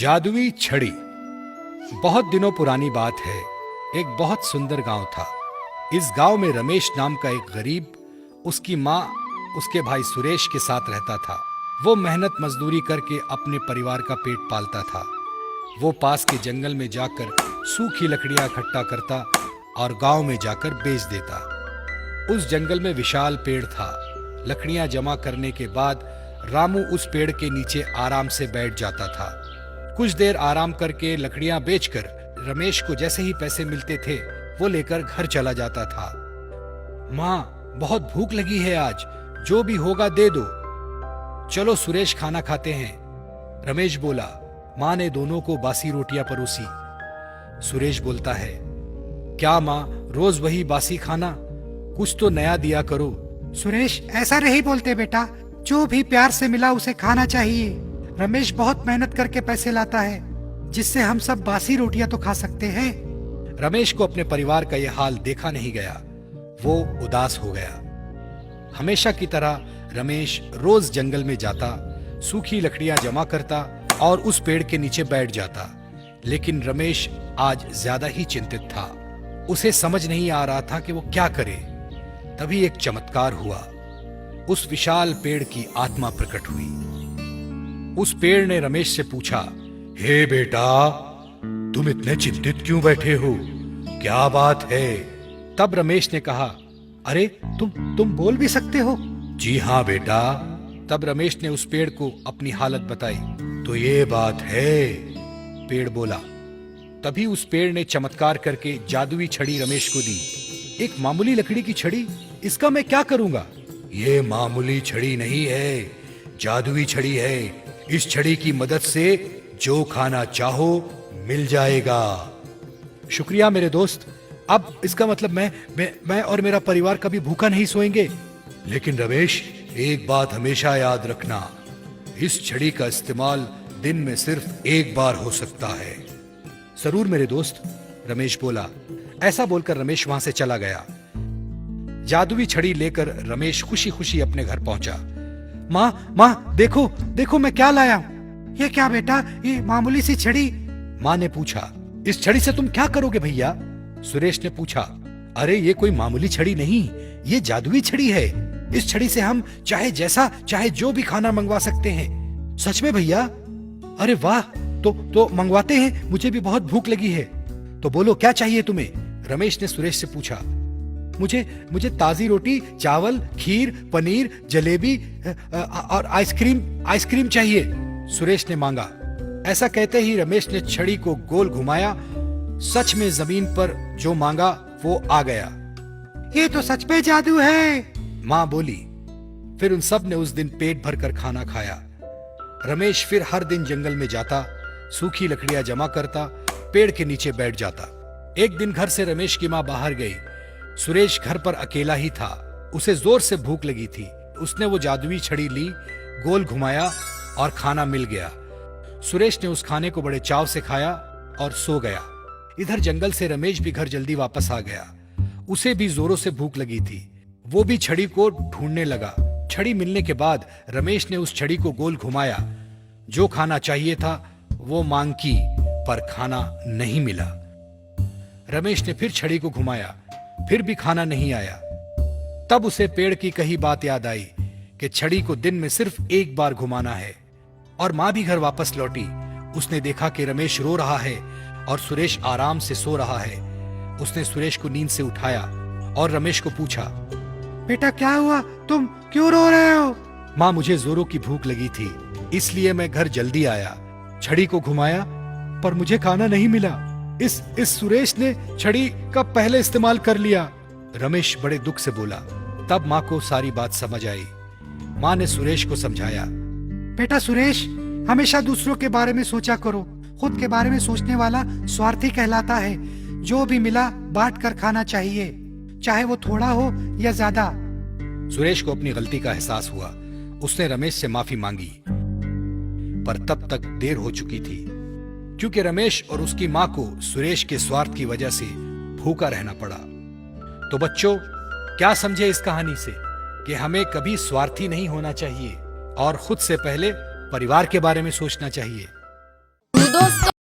जादुई छड़ी। बहुत दिनों पुरानी बात है, एक बहुत सुंदर गांव था। इस गांव में रमेश नाम का एक गरीब, उसकी माँ, उसके भाई सुरेश के साथ रहता था। वो मेहनत मजदूरी करके अपने परिवार का पेट पालता था। वो पास के जंगल में जाकर सूखी लकड़ियां इकट्ठा करता और गांव में जाकर बेच देता। उस जंगल में विशाल पेड़ था। लकड़ियां जमा करने के बाद रामू उस पेड़ के नीचे आराम से बैठ जाता था। कुछ देर आराम करके लकड़ियां बेचकर रमेश को जैसे ही पैसे मिलते थे वो लेकर घर चला जाता था। माँ, बहुत भूख लगी है आज, जो भी होगा दे दो। चलो सुरेश, खाना खाते हैं, रमेश बोला। माँ ने दोनों को बासी रोटियां परोसी। सुरेश बोलता है, क्या माँ, रोज वही बासी खाना, कुछ तो नया दिया करो। सुरेश, ऐसा नहीं बोलते बेटा, जो भी प्यार से मिला उसे खाना चाहिए। रमेश बहुत मेहनत करके पैसे लाता है, जिससे हम सब बासी रोटियां तो खा सकते हैं। रमेश को अपने परिवार का यह हाल देखा नहीं गया। वो उदास हो गया। हमेशा की तरह रमेश रोज जंगल में जाता, सूखी लकड़ियां जमा करता और उस पेड़ के नीचे बैठ जाता। लेकिन रमेश आज ज्यादा ही चिंतित था। उसे समझ नहीं आ रहा था कि वो क्या करे। तभी एक चमत्कार हुआ। उस विशाल पेड़ की आत्मा प्रकट हुई। उस पेड़ ने रमेश से पूछा, हे बेटा, तुम इतने चिंतित क्यों बैठे हो? क्या बात है? तब रमेश ने कहा, अरे तुम बोल भी सकते हो? जी हाँ बेटा। तब रमेश ने उस पेड़ को अपनी हालत बताई। तो ये बात है, पेड़ बोला। तभी उस पेड़ ने चमत्कार करके जादुई छड़ी रमेश को दी। एक मामूली लकड़ी की छड़ी, इसका मैं क्या करूंगा? ये मामूली छड़ी नहीं है, जादुई छड़ी है। इस छड़ी की मदद से जो खाना चाहो मिल जाएगा। शुक्रिया मेरे दोस्त। अब इसका मतलब मैं और मेरा परिवार कभी भूखा नहीं सोएंगे। लेकिन रमेश, एक बात हमेशा याद रखना, इस छड़ी का इस्तेमाल दिन में सिर्फ एक बार हो सकता है। जरूर मेरे दोस्त, रमेश बोला। ऐसा बोलकर रमेश वहां से चला गया। जादुई छड़ी लेकर रमेश खुशी खुशी अपने घर पहुंचा। माँ, देखो मैं क्या लाया हूँ। ये क्या बेटा, ये मामूली सी छड़ी? माँ ने पूछा। इस छड़ी से तुम क्या करोगे भैया? सुरेश ने पूछा। अरे ये कोई मामूली छड़ी नहीं, ये जादुई छड़ी है। इस छड़ी से हम चाहे जैसा चाहे जो भी खाना मंगवा सकते हैं। सच में भैया? अरे वाह, तो मंगवाते हैं, मुझे भी बहुत भूख लगी है। तो बोलो क्या चाहिए तुम्हें? रमेश ने सुरेश से पूछा। मुझे ताजी रोटी, चावल, खीर, पनीर, जलेबी और आइसक्रीम चाहिए, सुरेश ने मांगा। ऐसा कहते ही रमेश ने छड़ी को गोल घुमाया। सच में जमीन पर जो मांगा वो आ गया। ये तो सच में जादू है, माँ बोली। फिर उन सब ने उस दिन पेट भर कर खाना खाया। रमेश फिर हर दिन जंगल में जाता, सूखी लकड़ियां जमा करता, पेड़ के नीचे बैठ जाता। एक दिन घर से रमेश की माँ बाहर गई। सुरेश घर पर अकेला ही था। उसे जोर से भूख लगी थी। उसने वो जादुई छड़ी ली, गोल घुमाया और खाना मिल गया। सुरेश ने उस खाने को बड़े चाव से खाया और सो गया। इधर जंगल से रमेश भी घर जल्दी वापस आ गया। उसे भी जोरों से भूख लगी थी। वो भी छड़ी को ढूंढने लगा। छड़ी मिलने के बाद रमेश ने उस छड़ी को गोल घुमाया। जो खाना चाहिए था वो मांग की, पर खाना नहीं मिला। रमेश ने फिर छड़ी को घुमाया, फिर भी खाना नहीं आया। तब उसे पेड़ की कही बात याद आई कि छड़ी को दिन में सिर्फ एक बार घुमाना है। और माँ भी घर वापस लौटी। उसने देखा कि रमेश रो रहा है और सुरेश आराम से सो रहा है। उसने सुरेश को नींद से उठाया और रमेश को पूछा, बेटा क्या हुआ, तुम क्यों रो रहे हो? माँ, मुझे जोरों की भूख लगी थी, इसलिए मैं घर जल्दी आया। छड़ी को घुमाया पर मुझे खाना नहीं मिला। इस सुरेश ने छड़ी का पहले इस्तेमाल कर लिया, रमेश बड़े दुख से बोला। तब माँ को सारी बात समझ आई। माँ ने सुरेश को समझाया, बेटा सुरेश, हमेशा दूसरों के बारे में सोचा करो। खुद के बारे में सोचने वाला स्वार्थी कहलाता है। जो भी मिला बांट कर खाना चाहिए, चाहे वो थोड़ा हो या ज्यादा। सुरेश को अपनी गलती का एहसास हुआ। उसने रमेश से माफी मांगी, पर तब तक देर हो चुकी थी, क्योंकि रमेश और उसकी मां को सुरेश के स्वार्थ की वजह से भूखा रहना पड़ा। तो बच्चों, क्या समझे इस कहानी से कि हमें कभी स्वार्थी नहीं होना चाहिए और खुद से पहले परिवार के बारे में सोचना चाहिए। दोस्त